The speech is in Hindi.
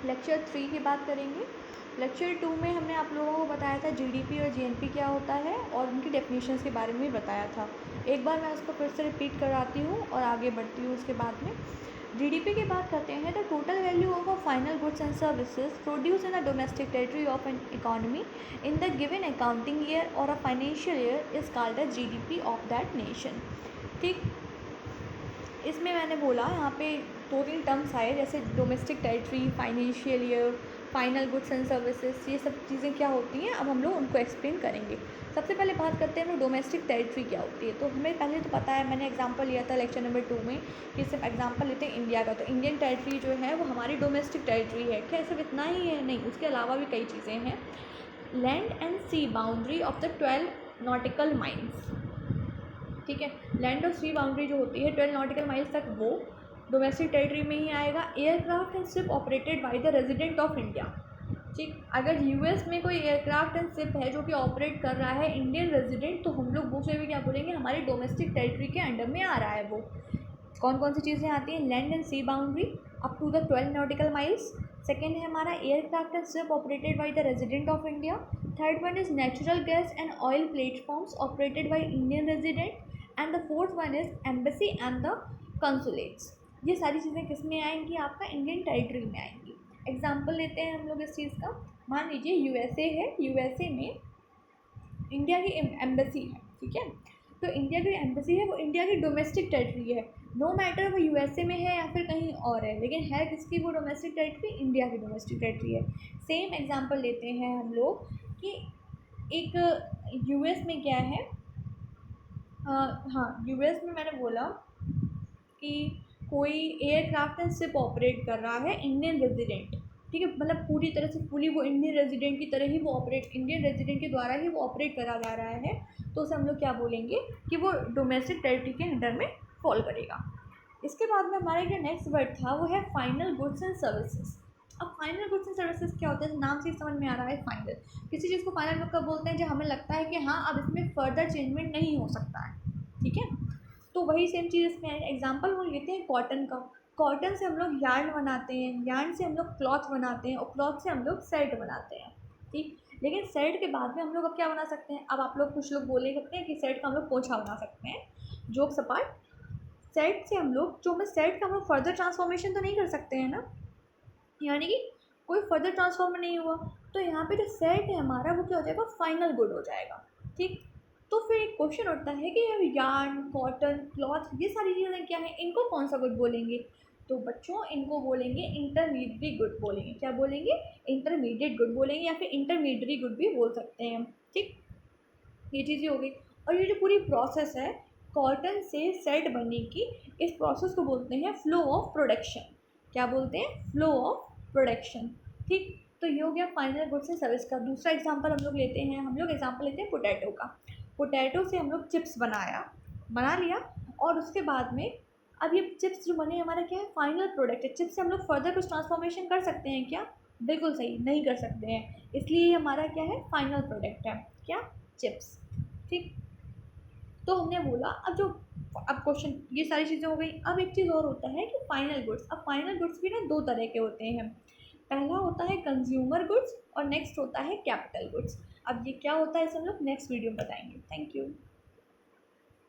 लेक्चर 3 की बात करेंगे। लेक्चर 2 में हमने आप लोगों को बताया था जीडीपी और जीएनपी क्या होता है और उनकी डेफिनेशंस के बारे में भी बताया था। एक बार मैं उसको फिर से रिपीट कराती हूँ और आगे बढ़ती हूँ उसके बाद में। जीडीपी की बात करते हैं तो total value of a final goods and services produce in the domestic territory of an economy in the given accounting year और a financial year is called the GDP of that nation. ठीक, इसमें मैंने बोला यहाँ पे 2-3 टर्म्स आए, जैसे domestic territory, financial year, final goods and services, ये सब चीज़ें क्या होती हैं अब हम लोग उनको एक्सप्लेन करेंगे। सबसे पहले बात करते हैं हम लोग डोमेस्टिक टेरिटरी क्या होती है। तो हमें पहले तो पता है, मैंने एग्जांपल लिया था लेक्चर नंबर 2 में कि सिर्फ एग्जांपल लेते हैं इंडिया का। तो इंडियन टेरिटरी जो है वो हमारी डोमेस्टिक टेरिटरी है। क्या सिर्फ इतना ही है? नहीं, उसके अलावा भी कई चीज़ें हैं। Land and sea boundary of the 12 nautical miles, ठीक है। लैंड और सी बाउंड्री जो होती है 12 नॉटिकल माइल्स तक, वो डोमेस्टिक टेरिटरी में ही आएगा। Aircraft and ship operated by the resident of India, ठीक। अगर यूएस में कोई एयरक्राफ्ट एंड शिप है जो कि ऑपरेट कर रहा है इंडियन रेजिडेंट, तो हम लोग वो से भी क्या बोलेंगे, हमारी डोमेस्टिक टेरिटरी के अंडर में आ रहा है वो। कौन कौन सी चीज़ें आती हैं? Land and sea boundary up to the 12 nautical miles. Second है हमारा aircraft and ship operated by the resident of India. Third one is natural gas and oil platforms operated by Indian resident. And the fourth one is embassy and the consulates. ये सारी चीज़ें किस में आएंगी? आपका इंडियन टेरिटरी में आएंगी। एग्जाम्पल लेते हैं हम लोग इस चीज़ का। मान लीजिए यूएसए है, यूएसए में इंडिया की एम्बेसी है, ठीक है। तो इंडिया की एम्बेसी है, वो इंडिया की डोमेस्टिक टेरिटरी है। नो मैटर वो यूएसए में है या फिर कहीं और है, लेकिन है किसकी वो डोमेस्टिक टेरिटरी? इंडिया की डोमेस्टिक टेरिटरी है। सेम एग्जांपल लेते हैं हम लोग कि एक यूएस में क्या है, हाँ, यूएस में मैंने बोला कि कोई एयरक्राफ्ट एंड शिप ऑपरेट कर रहा है इंडियन रेजिडेंट, ठीक है। मतलब पूरी तरह से फुली वो इंडियन रेजिडेंट की तरह ही वो ऑपरेट, इंडियन रेजिडेंट के द्वारा ही वो ऑपरेट करा जा रहा है। तो उसे हम लोग क्या बोलेंगे कि वो डोमेस्टिक टेरिटरी के अंडर में फॉल करेगा। इसके बाद में हमारा जो नेक्स्ट वर्ड था वो है फाइनल गुड्स एंड सर्विसेज। अब फाइनल गुड्स एंड सर्विसेज क्या होता है? नाम से ही समझ में आ रहा है, फाइनल। किसी चीज़ को फाइनल कब बोलते हैं? जब हमें लगता है कि हाँ अब इसमें फर्दर चेंजमेंट नहीं हो सकता है, ठीक है। तो वही सेम चीज़ इसमें है। एग्जाम्पल वो लेते हैं कॉटन का। कॉटन से हम लोग यार्न बनाते हैं, यार्न से हम लोग क्लॉथ बनाते हैं और क्लॉथ से हम लोग शर्ट बनाते हैं, ठीक। लेकिन शर्ट के बाद में हम लोग अब क्या बना सकते हैं? अब आप लोग कुछ लोग बोले सकते हैं कि शर्ट का हम लोग पोछा बना सकते हैं। जोक्स अपार्ट, सेट से हम लोग जो, हमें सेट का हम लोग फर्दर ट्रांसफॉर्मेशन तो नहीं कर सकते हैं ना, यानी कि कोई फर्दर ट्रांसफॉर्म नहीं हुआ। तो यहाँ पे जो सेट है हमारा वो क्या हो जाएगा? फाइनल गुड हो जाएगा, ठीक। तो फिर एक क्वेश्चन उठता है कि अब यार्न, कॉटन, क्लॉथ, ये सारी चीज़ें क्या हैं, इनको कौन सा गुड बोलेंगे? तो बच्चों इनको बोलेंगे इंटरमीडिएट गुड बोलेंगे। क्या बोलेंगे? इंटरमीडिएट गुड बोलेंगे या फिर इंटरमीडिएट गुड भी बोल सकते हैं, ठीक। ये चीज़ें हो गई। और ये जो पूरी प्रोसेस है कॉटन से सेट बनने की, इस प्रोसेस को बोलते हैं फ्लो ऑफ प्रोडक्शन। क्या बोलते हैं? फ्लो ऑफ प्रोडक्शन, ठीक। तो ये हो गया फाइनल गुड्स एंड सर्विस का। दूसरा एग्जांपल हम लोग लेते हैं, हम लोग एग्जांपल लेते हैं पोटैटो का। पोटैटो से हम लोग चिप्स बना लिया और उसके बाद में अब ये चिप्स जो बने हमारा क्या है? फाइनल प्रोडक्ट है। चिप्स से हम लोग फर्दर कुछ ट्रांसफॉर्मेशन कर सकते हैं क्या? बिल्कुल सही, नहीं कर सकते हैं, इसलिए ये हमारा क्या है? फाइनल प्रोडक्ट है। क्या? चिप्स, ठीक। तो हमने बोला अब क्वेश्चन, ये सारी चीज़ें हो गई। अब एक चीज़ और होता है कि फाइनल गुड्स। अब फाइनल गुड्स भी ना दो तरह के होते हैं। पहला होता है कंज्यूमर गुड्स और नेक्स्ट होता है कैपिटल गुड्स। अब ये क्या होता है इसे हम लोग नेक्स्ट वीडियो में बताएंगे। Thank you.